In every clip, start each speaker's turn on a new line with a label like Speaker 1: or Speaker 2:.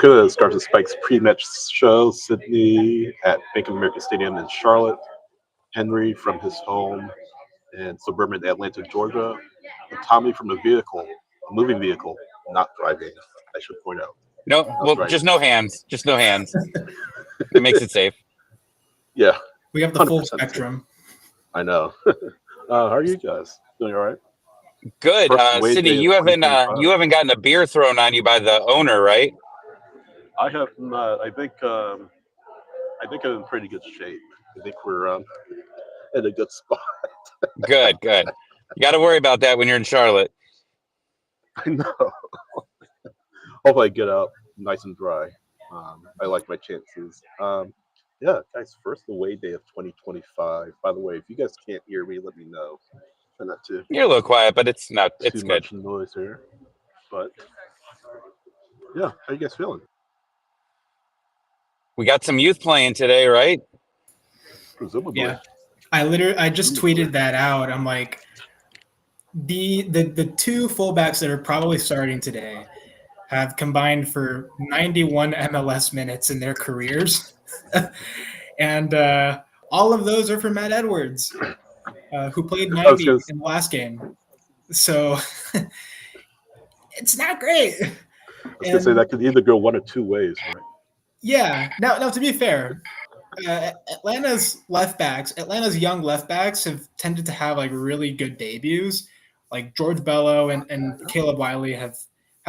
Speaker 1: Welcome to the Scarves and Spikes pre-match show. Sydney at Bank of America Stadium in Charlotte. Henry from his home in suburban Atlanta, Georgia. And Tommy from a moving vehicle, not driving, I should point out.
Speaker 2: No, well,
Speaker 1: driving.
Speaker 2: just no hands. Just no hands. It makes it safe.
Speaker 1: Yeah.
Speaker 3: We have the full
Speaker 1: 100%
Speaker 3: spectrum.
Speaker 1: safe. I know. How are you guys? Doing all right?
Speaker 2: Good. Sydney, you haven't gotten a beer thrown on you by the owner, right?
Speaker 1: I have not. I think I'm in pretty good shape. I think we're in a good spot.
Speaker 2: Good. You got to worry about that when you're in Charlotte.
Speaker 1: I know. Hope I get out nice and dry. I like my chances. Yeah, guys, first away day of 2025. By the way, if you guys can't hear me, let me know. Try not to.
Speaker 2: You're a little quiet, but it's not. It's
Speaker 1: too
Speaker 2: good.
Speaker 1: much noise here. But yeah, how you guys feeling?
Speaker 2: We got some youth playing today, right?
Speaker 1: Presumably.
Speaker 3: Yeah. I just tweeted that out. I'm like, the two fullbacks that are probably starting today have combined for 91 MLS minutes in their careers. And all of those are for Matt Edwards, who played 90 in the last game. So it's not great.
Speaker 1: I was going to say that could either go one of two ways, right?
Speaker 3: Yeah. Now to be fair, Atlanta's young left backs have tended to have like really good debuts. Like George Bello and Caleb Wiley have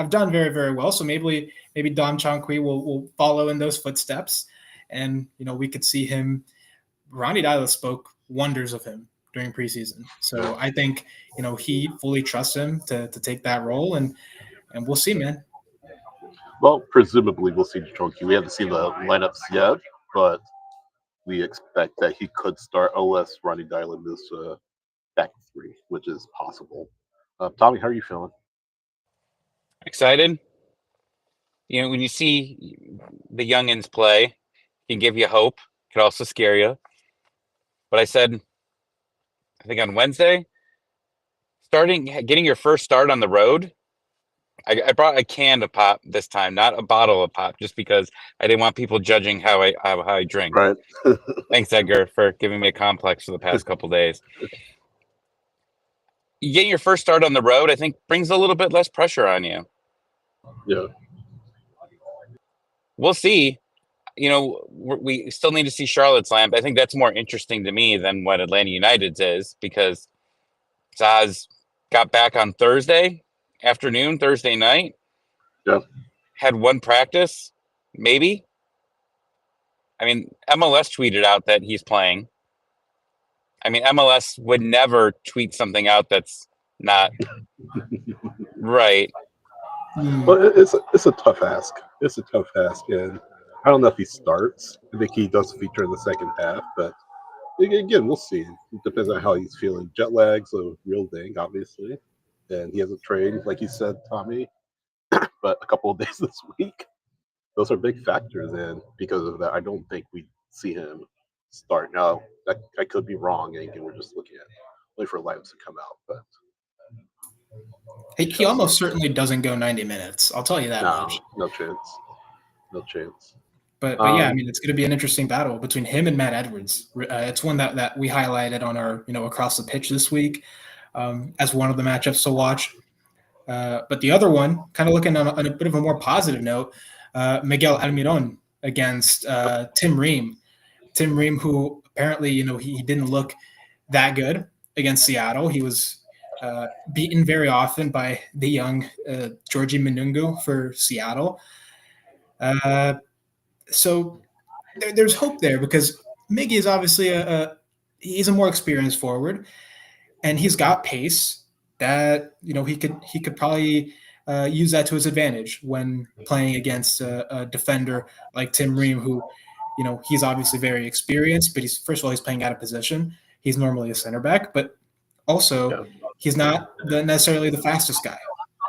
Speaker 3: done very, very well. So maybe Dom Chankwi will follow in those footsteps. And, we could see him. Ronnie Dyla spoke wonders of him during preseason. So I think, he fully trusts him to take that role. And we'll see, man.
Speaker 1: Well, presumably we'll see Chonky. We haven't seen the lineups yet, but we expect that he could start unless Ronnie Dyla moves to back three, which is possible. Tommy, how are you feeling?
Speaker 2: Excited. When you see the youngins play, it can give you hope. It can also scare you. But I said, I think on Wednesday, getting your first start on the road. I brought a can of pop this time, not a bottle of pop, just because I didn't want people judging how I drink.
Speaker 1: Right.
Speaker 2: Thanks, Edgar, for giving me a complex for the past couple days. Getting your first start on the road, I think, brings a little bit less pressure on you.
Speaker 1: Yeah.
Speaker 2: We'll see. We still need to see Charlotte's line, but I think that's more interesting to me than what Atlanta United's is, because Zaz got back on Thursday night.
Speaker 1: Yeah.
Speaker 2: Had one practice, maybe. I mean, MLS tweeted out that he's playing. I mean, MLS would never tweet something out that's not right.
Speaker 1: Well, it's a tough ask. It's a tough ask, and I don't know if he starts. I think he does feature in the second half, but again, we'll see. It depends on how he's feeling. Jet lag's a real thing, obviously, and he hasn't trained, like you said, Tommy, but a couple of days this week. Those are big factors, and because of that, I don't think we see him start. Now, I could be wrong, and we're just looking at wait for lineups to come out, but
Speaker 3: he almost certainly doesn't go 90 minutes. I'll tell you that much.
Speaker 1: No chance.
Speaker 3: But yeah, I mean, it's going to be an interesting battle between him and Matt Edwards. It's one that we highlighted on our across the pitch this week as one of the matchups to watch. But the other one, kind of looking on a bit of a more positive note, Miguel Almiron against Tim Ream. Tim Ream, who apparently he didn't look that good against Seattle. He was beaten very often by the young Georgie Menungu for Seattle. So there's hope there because Miggy is obviously he's a more experienced forward, and he's got pace that he could probably use that to his advantage when playing against a defender like Tim Ream, who he's obviously very experienced, but he's playing out of position. He's normally a center back, but also he's not necessarily the fastest guy.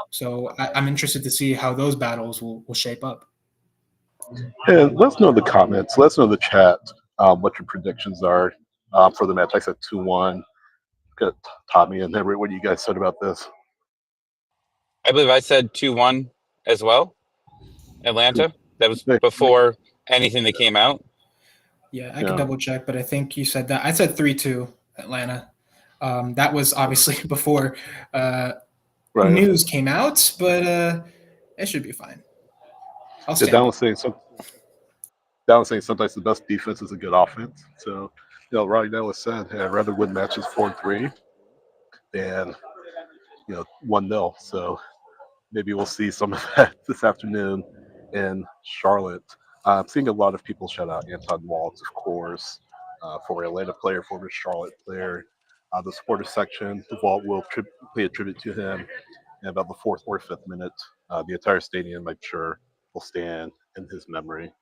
Speaker 3: So I'm interested to see how those battles will shape up.
Speaker 1: And let us know in the comments. Let us know in the chat what your predictions are for the match. I said 2-1. Got Tommy and Henry. What do you guys said about this?
Speaker 2: I believe I said 2-1 as well. Atlanta. That was before anything that came out.
Speaker 3: Yeah, I can double check, but I think you said that. I said 3-2 Atlanta. That was obviously before news came out, but it should be fine. I'll stand.
Speaker 1: Down saying sometimes the best defense is a good offense. So, right now it's said I'd rather win matches 4-3 than 1-0. So maybe we'll see some of that this afternoon in Charlotte. I'm seeing a lot of people shout out Anton Waltz, of course, former Atlanta player, former Charlotte player. The supporter section, the vault will pay a tribute to him in about the 4th or 5th minute. The entire stadium, I'm sure, will stand in his memory.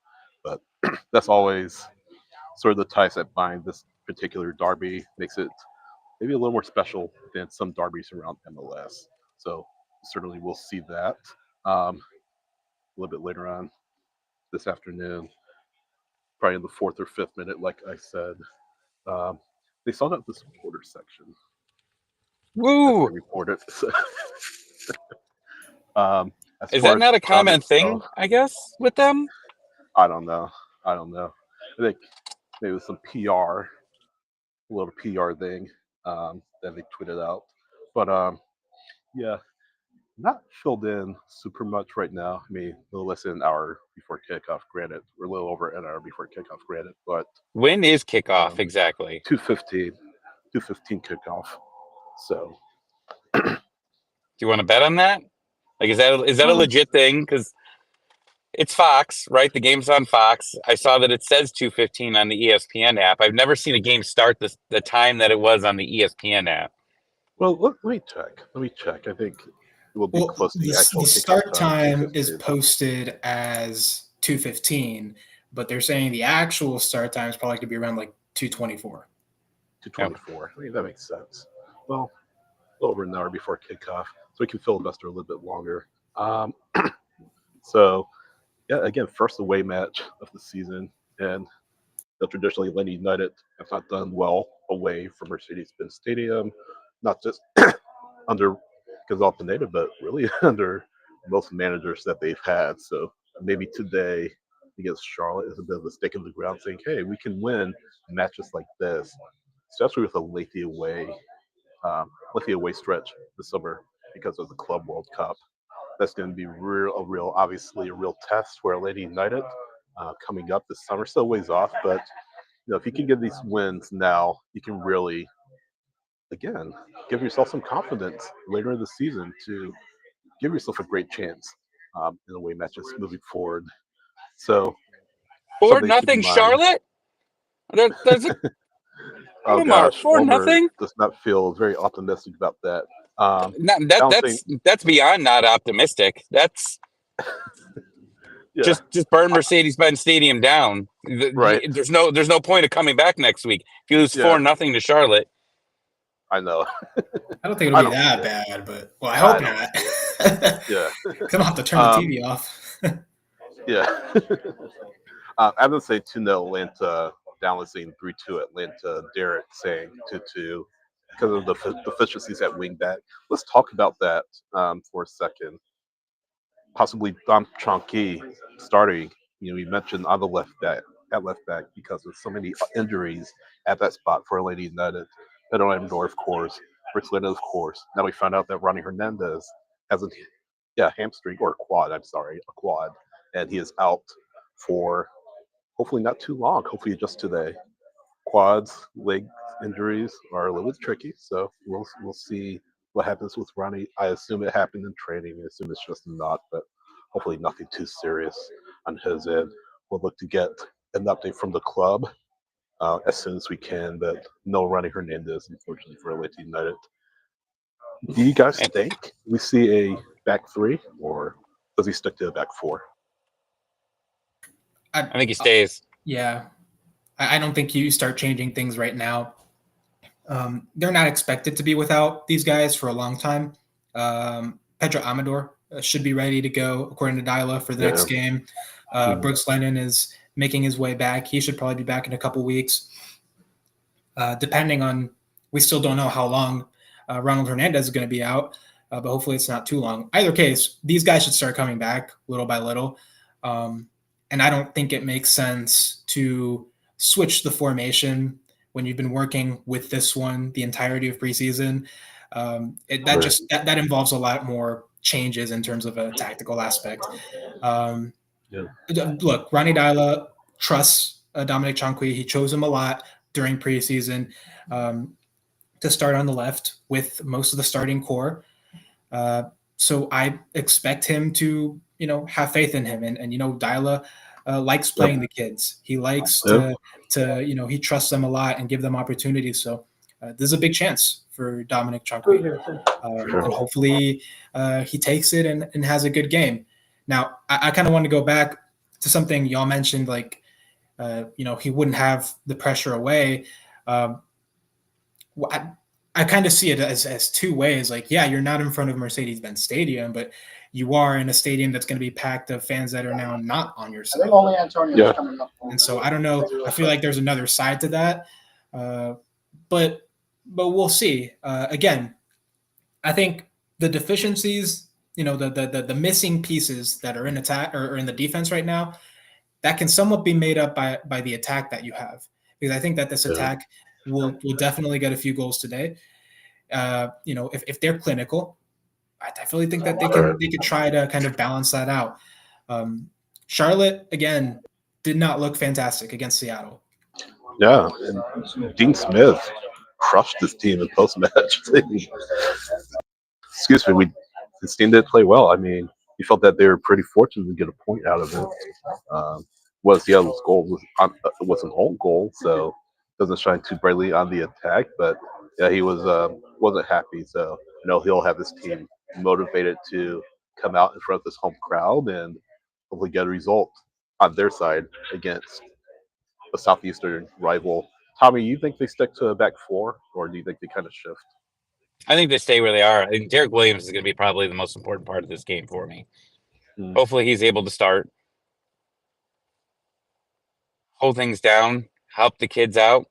Speaker 1: But that's always sort of the ties that bind this particular derby, makes it maybe a little more special than some derbies around MLS. So certainly we'll see that a little bit later on this afternoon, probably in the 4th or 5th minute, like I said. They sold out the supporter section.
Speaker 2: Woo!
Speaker 1: Reported.
Speaker 2: Is that not a common thing, I guess, with them?
Speaker 1: I don't know. I think maybe it was some PR, a little PR thing that they tweeted out. But yeah, not filled in super much right now. I mean, a little less than an hour before kickoff, granted. We're a little over an hour before kickoff, granted. But
Speaker 2: when is kickoff exactly?
Speaker 1: 2:15 kickoff. So,
Speaker 2: do you want to bet on that? Like, is that a legit thing? Because it's Fox, right? The game's on Fox. I saw that it says 2:15 on the ESPN app. I've never seen a game start the time that it was on the ESPN app.
Speaker 1: Well, let me check. I think it will be close to the actual
Speaker 3: the start time is posted as 2:15, but they're saying the actual start time is probably going to be around like 2:24.
Speaker 1: 2:24. I mean, that makes sense. Well, over an hour before kickoff, so we can filibuster a little bit longer. So, yeah, again, first away match of the season, and traditionally, Atlanta United have not done well away from Mercedes-Benz Stadium, not just under Gonzalo Pineda, but really under most managers that they've had. So maybe today against Charlotte is a bit of a stake in the ground, saying, "Hey, we can win matches like this, especially with a lengthy away stretch this summer because of the Club World Cup." That's going to be obviously a real test for Atlanta United coming up this summer. Still ways off, but if you can get these wins now, you can really, again, give yourself some confidence later in the season to give yourself a great chance in away matches moving forward. So,
Speaker 2: 4-0 Charlotte. There's a
Speaker 1: oh gosh,
Speaker 2: 4-0
Speaker 1: does not feel very optimistic about that.
Speaker 2: That's beyond not optimistic. That's just burn Mercedes-Benz Stadium down.
Speaker 1: Right.
Speaker 2: There's no point of coming back next week if you lose 4-0 to Charlotte.
Speaker 1: I know.
Speaker 3: I don't think it'll be that bad, but I hope not.
Speaker 1: Yeah.
Speaker 3: Because I don't have to turn the TV off.
Speaker 1: Yeah. I'm going to say 2-0 Atlanta. Down saying 3-2 Atlanta. Derek saying 2-2 because of the deficiencies at wingback. Let's talk about that for a second. Possibly Dom Chonky starting. We mentioned on the left back because of so many injuries at that spot for Atlanta United. Pedro Amador, of course. Rich Leno, of course. Now we found out that Ronnie Hernandez has a hamstring or a quad. And he is out for hopefully not too long. Hopefully just today. Quads, leg injuries are a little bit tricky, so we'll see what happens with Ronnie. I assume it happened in training. I assume it's just not, but hopefully nothing too serious on his end. We'll look to get an update from the club as soon as we can, but no Ronnie Hernandez, unfortunately, for Atlanta United. Do you guys think we see a back three, or does he stick to a back four?
Speaker 2: I think he stays.
Speaker 3: Yeah. I don't think you start changing things right now. They're not expected to be without these guys for a long time. Pedro Amador should be ready to go, according to Dyla, for the next game. Brooks Lennon is making his way back. He should probably be back in a couple weeks. Depending on, we still don't know how long Ronald Hernandez is going to be out, but hopefully it's not too long. Either case, these guys should start coming back little by little. And I don't think it makes sense to switch the formation when you've been working with this one the entirety of preseason. That involves a lot more changes in terms of a tactical aspect. Look, Ronnie Dyla trusts Dominic Chankwi. He chose him a lot during preseason to start on the left with most of the starting core. So I expect him to, have faith in him. And Dyla likes playing the kids. He likes to, he trusts them a lot and give them opportunities. So this is a big chance for Dominic Chankwi. And hopefully he takes it and has a good game. Now, I kind of want to go back to something y'all mentioned, like, he wouldn't have the pressure away. I kind of see it as two ways. Like, yeah, you're not in front of Mercedes-Benz Stadium, but you are in a stadium that's going to be packed of fans that are now not on your side. I think only Antonio is coming up. And so I don't know. I feel like there's another side to that, but we'll see. Again, I think the deficiencies, the missing pieces that are in attack or in the defense right now, that can somewhat be made up by the attack that you have. Because I think that this attack will definitely get a few goals today. If they're clinical, I definitely think that they could try to kind of balance that out. Charlotte, again, did not look fantastic against Seattle.
Speaker 1: Yeah, and Dean Smith crushed this team in post-match. Excuse me, this team didn't play well. I mean, you felt that they were pretty fortunate to get a point out of it. Seattle's goal was an own goal, so doesn't shine too brightly on the attack. But yeah, he wasn't happy. So he'll have his team motivated to come out in front of this home crowd and hopefully get a result on their side against a southeastern rival. Tommy, you think they stick to a back four, or do you think they kind of shift?
Speaker 2: I think they stay where they are. I think Derek Williams is going to be probably the most important part of this game for me. Hopefully he's able to start, hold things down, help the kids out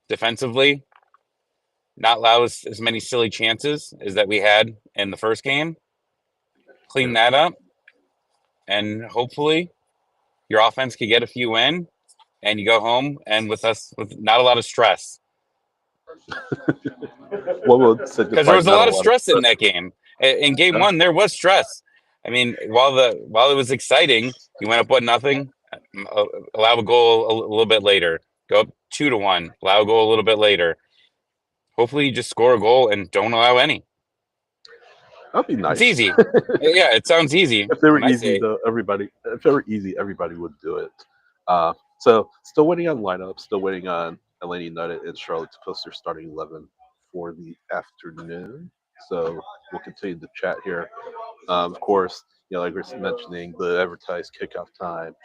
Speaker 2: defensively, not allow as many silly chances as that we had in the first game, clean that up, and hopefully your offense can get a few in and you go home and with not a lot of stress. Because there was a lot of stress in that game. In game one, there was stress. I mean, while it was exciting, you went up 1-0, allow a goal a little bit later, go up 2-1, allow a goal a little bit later. Hopefully, you just score a goal and don't allow any.
Speaker 1: That'd be nice.
Speaker 2: It's easy. Yeah, it sounds easy.
Speaker 1: If they were easy, though, everybody would do it. So, still waiting on lineup, still waiting on Atlanta United and Charlotte to post their starting 11 for the afternoon. So, we'll continue to chat here. Of course, like we're mentioning, the advertised kickoff time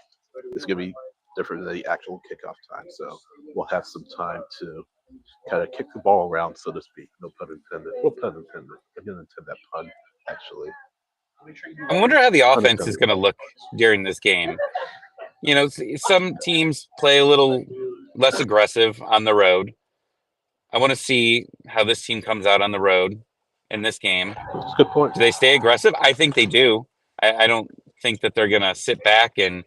Speaker 1: is going to be different than the actual kickoff time. So, we'll have some time to kind of kick the ball around, so to speak. No pun intended. Well, pun intended. I didn't intend that pun, actually.
Speaker 2: I wonder how the offense is going to look during this game. Some teams play a little less aggressive on the road. I want to see how this team comes out on the road in this game.
Speaker 1: That's a good point.
Speaker 2: Do they stay aggressive? I think they do. I don't think that they're going to sit back and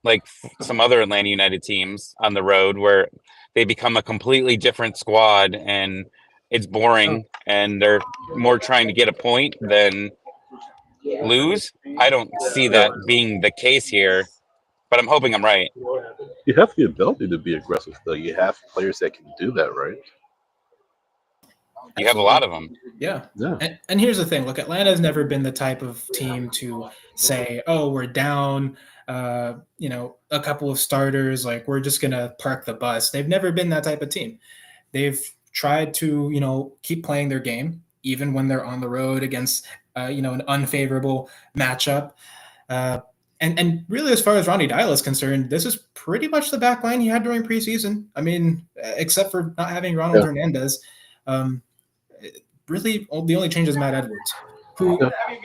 Speaker 2: like some other Atlanta United teams on the road where they become a completely different squad and it's boring and they're more trying to get a point than lose. I don't see that being the case here, but I'm hoping I'm right.
Speaker 1: You have the ability to be aggressive, though. You have players that can do that, right?
Speaker 2: You have a lot of them.
Speaker 3: Yeah. And here's the thing. Look, Atlanta's never been the type of team to say, oh, we're down, a couple of starters, like we're just going to park the bus. They've never been that type of team. They've tried to, keep playing their game, even when they're on the road against, an unfavorable matchup. And really, as far as Ronnie Dyla is concerned, this is pretty much the back line he had during preseason. I mean, except for not having Ronald Hernandez. Really, the only change is Matt Edwards, who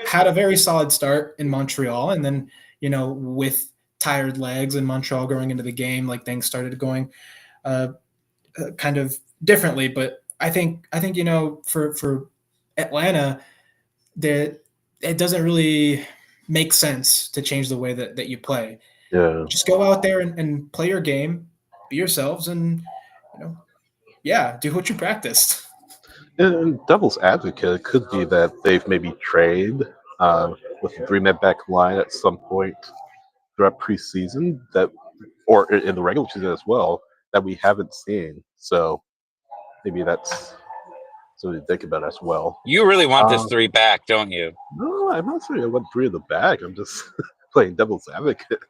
Speaker 3: had a very solid start in Montreal. And then, with tired legs in Montreal going into the game, like things started going kind of differently. But I think for Atlanta, it doesn't really make sense to change the way that you play.
Speaker 1: Yeah.
Speaker 3: Just go out there and play your game, be yourselves, and do what you practiced.
Speaker 1: And devil's advocate could be that they've maybe trade with the three-man back line at some point throughout preseason or in the regular season as well, that we haven't seen. So maybe that's something to think about as well.
Speaker 2: You really want this
Speaker 1: Uh,
Speaker 2: 3 back, don't you?
Speaker 1: No, I'm not saying I want three of the bag. I'm just playing devil's advocate.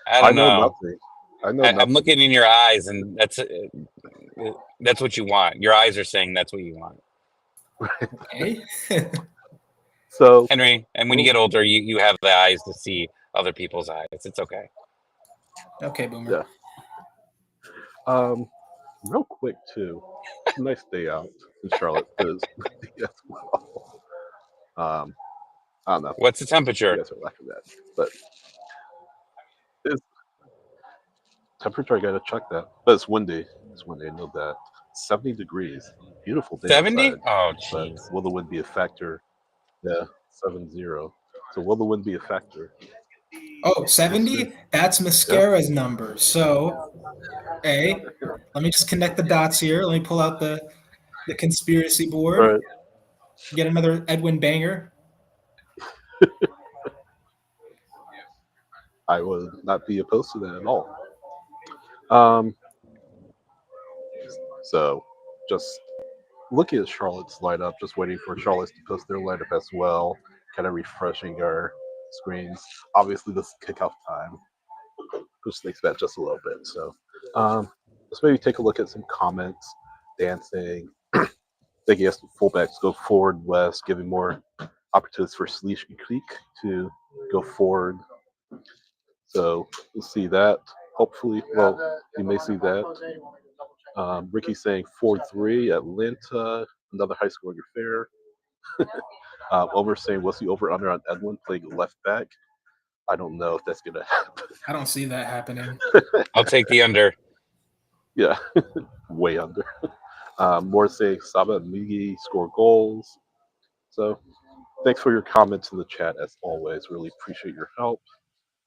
Speaker 2: I
Speaker 1: I
Speaker 2: don't
Speaker 1: know
Speaker 2: know.
Speaker 1: nothing. I know
Speaker 2: I'm
Speaker 1: nothing.
Speaker 2: looking in your eyes, and that's what you want. Your eyes are saying that's what you want,
Speaker 3: Okay.
Speaker 1: So,
Speaker 2: Henry. And when you get older, you have the eyes to see other people's eyes. It's okay.
Speaker 3: Okay, Boomer.
Speaker 1: yeah. Real quick too. It's a nice day out in Charlotte because as well. I don't know.
Speaker 2: What's the
Speaker 1: You
Speaker 2: temperature?
Speaker 1: guys are laughing at, but it's temperature. I gotta check that. But it's windy. It's windy. I know that. 70 degrees. Beautiful day
Speaker 2: 70?
Speaker 1: outside.
Speaker 2: Oh,
Speaker 1: But
Speaker 2: jeez.
Speaker 1: will the wind be a factor? Yeah, 70. So will the wind be a factor?
Speaker 3: Oh,
Speaker 1: We'll see.
Speaker 3: 70? That's
Speaker 1: Yeah.
Speaker 3: Mascara's number. So, hey, let me just connect the dots here. Let me pull out the conspiracy board.
Speaker 1: All right.
Speaker 3: Get another Edwin banger.
Speaker 1: I would not be opposed to that at all. Um, so just looking at Charlotte's lineup, just waiting for Charlotte to post their lineup as well, kind of refreshing our screens. Obviously, this is kickoff time. Push things back just a little bit. So let's maybe take a look at some comments. Dancing. Thinking as fullbacks go forward west, giving more opportunities for Sleesh and Creek to go forward. So we'll see that. Hopefully, well, you may see that. Ricky saying 4-3 Atlanta, another high scoring affair. Over saying, what's the over under on Edwin playing left back? I don't know if that's going to happen.
Speaker 3: I don't see that happening.
Speaker 2: I'll take the under.
Speaker 1: Yeah, way under. More saying Saba and Migi score goals. So thanks for your comments in the chat as always. Really appreciate your help,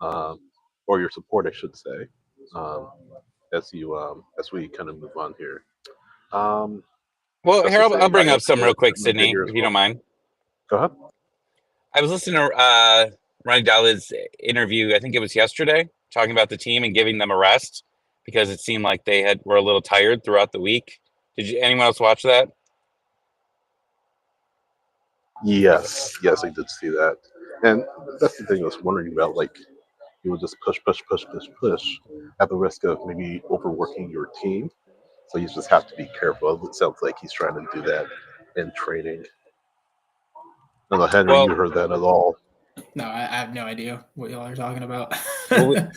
Speaker 1: um, or your support, I should say, um, as we kind of move on here.
Speaker 2: Well,
Speaker 1: Just
Speaker 2: here,
Speaker 1: to
Speaker 2: I'll
Speaker 1: say, I
Speaker 2: bring up
Speaker 1: have
Speaker 2: some
Speaker 1: the
Speaker 2: real quick,
Speaker 1: Edmund
Speaker 2: Sydney,
Speaker 1: Digger as
Speaker 2: if you
Speaker 1: well.
Speaker 2: don't mind.
Speaker 1: Go ahead.
Speaker 2: I was listening to Ronnie Dalla's interview, I think it was yesterday, talking about the team and giving them a rest because it seemed like they were a little tired throughout the week. Anyone else watch that?
Speaker 1: Yes, I did see that, and that's the thing I was wondering about. Like, you would just push at the risk of maybe overworking your team. So you just have to be careful. It sounds like he's trying to do that in training. I don't know, Henry, you
Speaker 2: Well,
Speaker 1: heard that at all?
Speaker 3: No, I have no idea what y'all are talking about.
Speaker 2: well,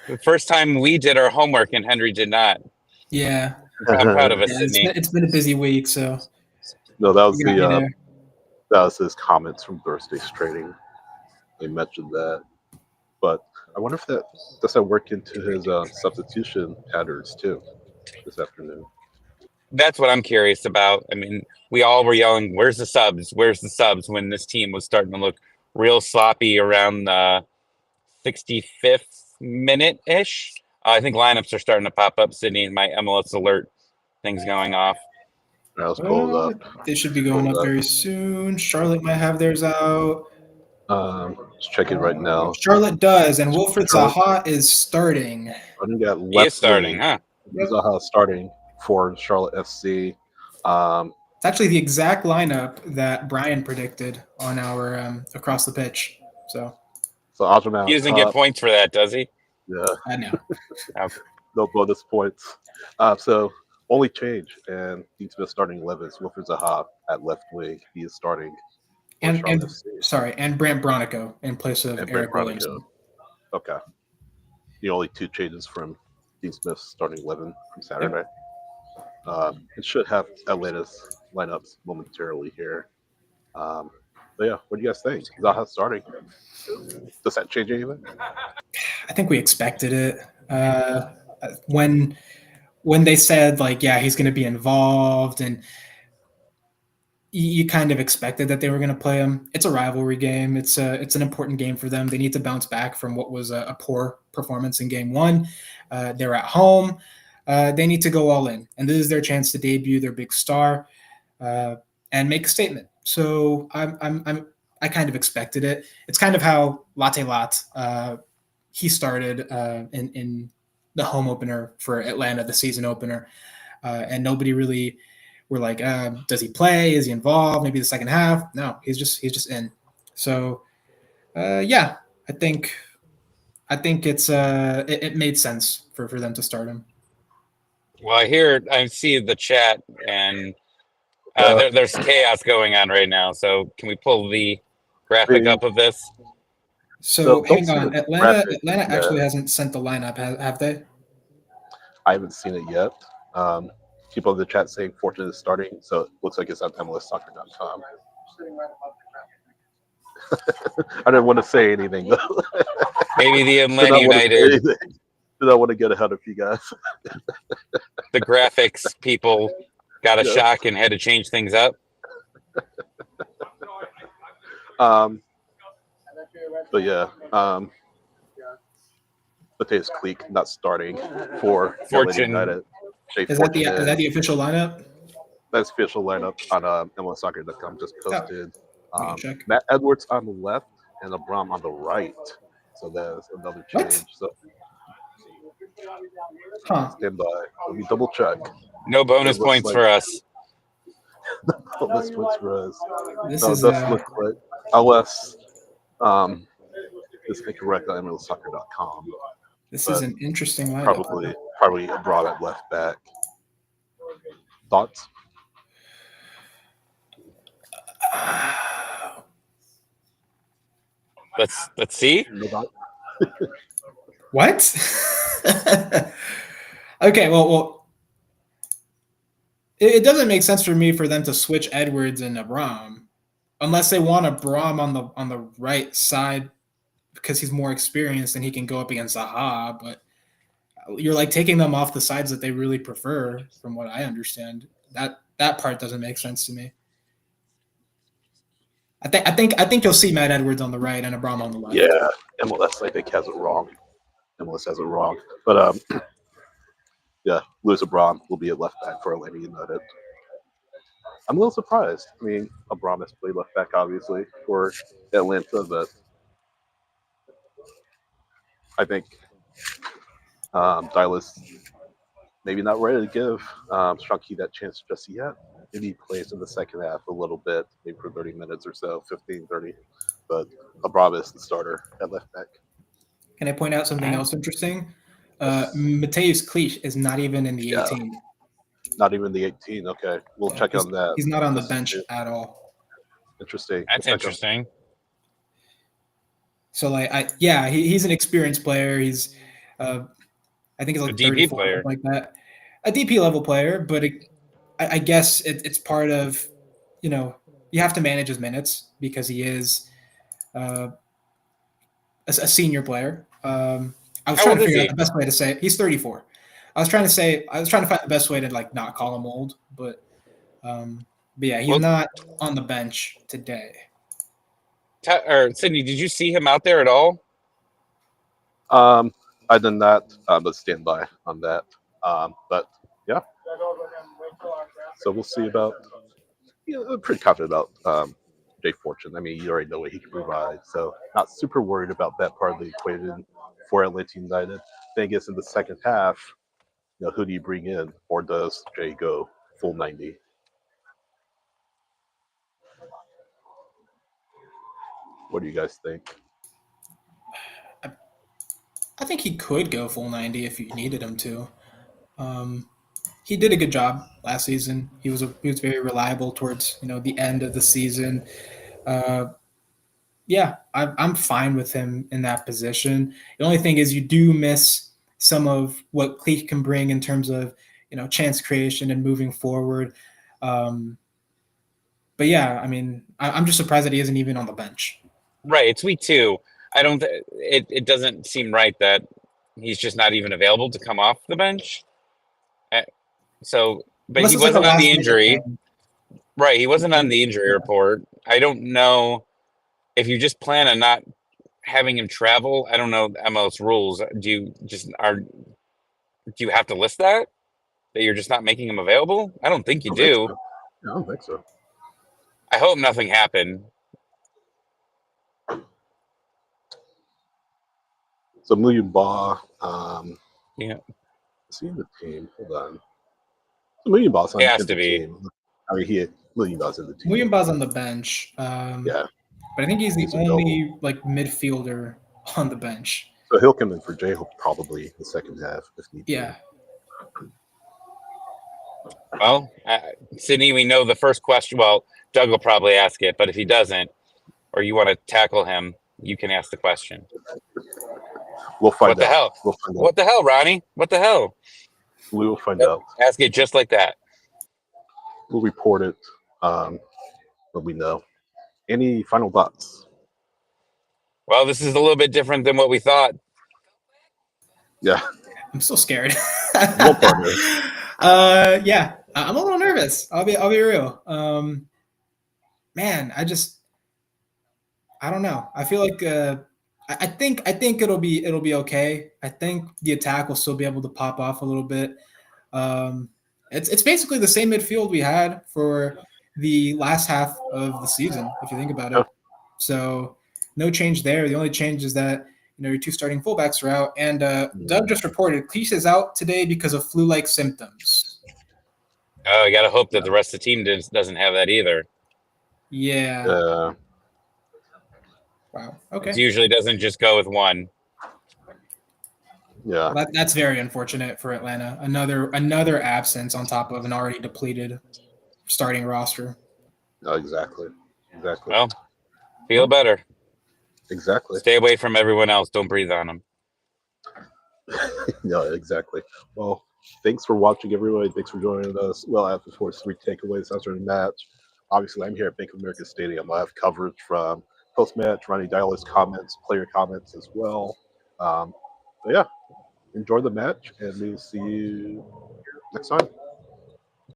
Speaker 2: the first time we did our homework and Henry did not.
Speaker 3: Yeah.
Speaker 2: I'm proud of us,
Speaker 3: Yeah,
Speaker 2: Sydney.
Speaker 3: it's been a busy week, so
Speaker 1: No, that was
Speaker 3: you got me there.
Speaker 1: that was his comments from Thursday's training. They mentioned that, but I wonder if does that work into his substitution patterns too this afternoon.
Speaker 2: That's what I'm curious about. I mean, we all were yelling, "Where's the subs? Where's the subs?" when this team was starting to look real sloppy around the 65th minute ish. I think lineups are starting to pop up, Sydney, and my MLS alert thing's going off.
Speaker 1: All right, let's pull it up.
Speaker 3: They should be going up very soon. Charlotte might have theirs out.
Speaker 1: Just checking right now.
Speaker 3: Charlotte does, and Wilfred
Speaker 1: Charlotte,
Speaker 3: Zaha is starting.
Speaker 1: running at
Speaker 2: He is
Speaker 1: left
Speaker 2: starting,
Speaker 1: wing.
Speaker 2: huh?
Speaker 3: Yep.
Speaker 1: Zaha starting for Charlotte FC.
Speaker 3: It's actually the exact lineup that Brian predicted on our across the pitch. So
Speaker 1: Ajaman
Speaker 2: He
Speaker 1: on
Speaker 2: doesn't get
Speaker 1: top.
Speaker 2: points for that, does he?
Speaker 1: Yeah,
Speaker 3: I know.
Speaker 2: Okay.
Speaker 1: no bonus points. So only change, and Dean Smith starting 11 is Wilfred Zaha at left wing. He is starting for
Speaker 3: And
Speaker 1: Charlotte FC.
Speaker 3: sorry, and Brant Bronico in place of
Speaker 1: And Brent
Speaker 3: Eric
Speaker 1: Bronico.
Speaker 3: Williamson.
Speaker 1: Okay. The only two changes from Dean Smith's starting 11 from Saturday. It should have Atlanta's lineups momentarily here. But yeah, what do you guys think? Zaha starting. Does that change anything?
Speaker 3: I think we expected it. When they said like, yeah, he's going to be involved, and you kind of expected that they were going to play him. It's a rivalry game. It's an important game for them. They need to bounce back from what was a poor performance in game one. They're at home. They need to go all in, and this is their chance to debut their big star and make a statement. So I kind of expected it. It's kind of how Latte Lat he started in the home opener for Atlanta, the season opener, and nobody really were like, does he play? Is he involved? Maybe the second half? No, he's just in. So yeah, I think it made sense for them to start him.
Speaker 2: Well, I see the chat, and
Speaker 1: Yeah.
Speaker 2: there's chaos going on right now. So can we pull the graphic up of this?
Speaker 3: So
Speaker 1: Don't
Speaker 3: hang
Speaker 1: see
Speaker 3: on,
Speaker 1: the
Speaker 3: Atlanta
Speaker 1: graphic
Speaker 3: actually
Speaker 1: yet.
Speaker 3: hasn't sent the lineup, have they?
Speaker 1: I haven't seen it yet. People in the chat saying Fortune is starting, so it looks like it's on MLSsoccer.com. I didn't want to say anything though.
Speaker 2: Maybe the
Speaker 1: Did
Speaker 2: Atlanta
Speaker 1: not want to say
Speaker 2: United,
Speaker 1: anything. Did not want to get ahead of you guys.
Speaker 2: the graphics people got a
Speaker 1: Yes.
Speaker 2: shock and had to change things up.
Speaker 1: But yeah, Mateus Cleek not starting for Atlanta
Speaker 2: Fortune.
Speaker 1: United. Jay
Speaker 3: Is
Speaker 1: Fortune
Speaker 3: that the official lineup?
Speaker 1: That's official lineup on MLSsoccer.com just posted.
Speaker 3: We can check.
Speaker 1: Matt Edwards on the left and Abram on the right. So that's another change.
Speaker 3: What?
Speaker 1: So
Speaker 3: Huh.
Speaker 1: stand by. Let me double check.
Speaker 2: No bonus
Speaker 1: It looks
Speaker 2: points
Speaker 1: like-
Speaker 2: for us.
Speaker 1: Bonus points for us.
Speaker 3: This
Speaker 1: So it
Speaker 3: is
Speaker 1: does look like LS is incorrect on MLSsoccer.com.
Speaker 3: this is an interesting lineup.
Speaker 1: Probably Abram at left back. Thoughts?
Speaker 2: Let's see.
Speaker 1: No thought?
Speaker 3: What? Okay, well, it doesn't make sense for me for them to switch Edwards and Abram, unless they want Abram on the right side because he's more experienced and he can go up against Zaha. But you're like taking them off the sides that they really prefer, from what I understand. That part doesn't make sense to me. I think you'll see Matt Edwards on the right and Abram on the left.
Speaker 1: Yeah, MLS I think has it wrong. MLS has it wrong. But yeah, Louis Abram will be at left back for Atlanta United. I'm a little surprised. I mean, Abram has played left back obviously for Atlanta, but I think Dylas maybe not ready to give Strunky that chance just yet. Maybe he plays in the second half a little bit, maybe for 30 minutes or so, 15, 30. But Abram is the starter at left back.
Speaker 3: Can I point out something else interesting? Mateus Cleach is not even in the
Speaker 1: Yeah.
Speaker 3: 18.
Speaker 1: Not even the 18. Okay, we'll check on that.
Speaker 3: He's not on the bench at all.
Speaker 1: Interesting.
Speaker 2: That's interesting.
Speaker 3: So he's an experienced player. He's I think he's like
Speaker 2: A DP
Speaker 3: 34,
Speaker 2: player.
Speaker 3: like that. A DP level player, but I guess it's part of, you have to manage his minutes because he is a senior player. I was
Speaker 2: How
Speaker 3: trying
Speaker 2: old
Speaker 3: to
Speaker 2: is
Speaker 3: figure
Speaker 2: he?
Speaker 3: out the best way to say it. He's 34. I was trying to find the best way to like not call him old, but yeah, he's not on the bench today.
Speaker 2: Sydney, did you see him out there at all?
Speaker 1: I did not, but stand by on that. But yeah, so we'll see about. I'm pretty confident about Jay Fortune. I mean, you already know what he can provide, so not super worried about that part of the equation for Atlanta United. Then I guess in the second half, who do you bring in, or does Jay go full 90? What do you guys think?
Speaker 3: I think he could go full 90 if you needed him to. He did a good job last season. He was very reliable towards the end of the season. Yeah, I'm fine with him in that position. The only thing is you do miss some of what Cleat can bring in terms of chance creation and moving forward. But yeah, I mean, I'm just surprised that he isn't even on the bench.
Speaker 2: Right, it's week 2. I don't. It doesn't seem right that he's just not even available to come off the bench. So, but
Speaker 3: Unless
Speaker 2: he
Speaker 3: it's like
Speaker 2: wasn't
Speaker 3: a
Speaker 2: on
Speaker 3: last
Speaker 2: the
Speaker 3: minute
Speaker 2: injury.
Speaker 3: thing.
Speaker 2: Right, he wasn't on the injury report. I don't know if you just plan on not having him travel. I don't know MLS rules. Do you have to list that you're just not making him available? I don't think you
Speaker 1: I don't think
Speaker 2: do.
Speaker 1: so. I don't think so.
Speaker 2: I hope nothing happened.
Speaker 1: So William Baugh,
Speaker 2: Yeah,
Speaker 1: is he in the team? Hold on. So William Baugh's
Speaker 2: it
Speaker 1: in
Speaker 2: has
Speaker 1: the
Speaker 2: to be.
Speaker 1: team. I mean, William Baugh's in the team.
Speaker 3: William Baugh's on the bench.
Speaker 1: Yeah,
Speaker 3: But I think he's the
Speaker 1: he's available.
Speaker 3: only midfielder on the bench.
Speaker 1: So he'll come in for J-Hope probably the second half if need be.
Speaker 3: Yeah.
Speaker 2: Well, Sydney, we know the first question. Well, Doug will probably ask it, but if he doesn't, or you want to tackle him, you can ask the question.
Speaker 1: We'll find
Speaker 2: What the
Speaker 1: out.
Speaker 2: hell?
Speaker 1: We'll find out.
Speaker 2: What the hell, Ronnie? What the hell?
Speaker 1: We will find out.
Speaker 2: Ask it just like that.
Speaker 1: We'll report it when we know. Any final thoughts?
Speaker 2: Well, this is a little bit different than what we thought.
Speaker 1: Yeah.
Speaker 3: I'm still scared.
Speaker 1: What part is?
Speaker 3: Yeah, I'm a little nervous. I'll be real. Man, I don't know. I feel like I think it'll be okay. I think the attack will still be able to pop off a little bit. It's basically the same midfield we had for the last half of the season, if you think about it. So no change there. The only change is that your two starting fullbacks are out, and Doug just reported Cleese is out today because of flu-like symptoms.
Speaker 2: Oh, I gotta hope that the rest of the team doesn't have that either.
Speaker 3: Yeah. Wow. Okay.
Speaker 2: It usually doesn't just go with one.
Speaker 1: Yeah.
Speaker 3: Well, that's very unfortunate for Atlanta. Another absence on top of an already depleted starting roster.
Speaker 1: Exactly.
Speaker 2: Well, feel better.
Speaker 1: Exactly.
Speaker 2: Stay away from everyone else. Don't breathe on them.
Speaker 1: No, exactly. Well, thanks for watching, everybody. Thanks for joining us. Well, after 3 takeaways after the match. Obviously, I'm here at Bank of America Stadium. I have coverage from post-match, Ronnie Dialer's comments, player comments as well. So yeah, enjoy the match, and we'll see you next time.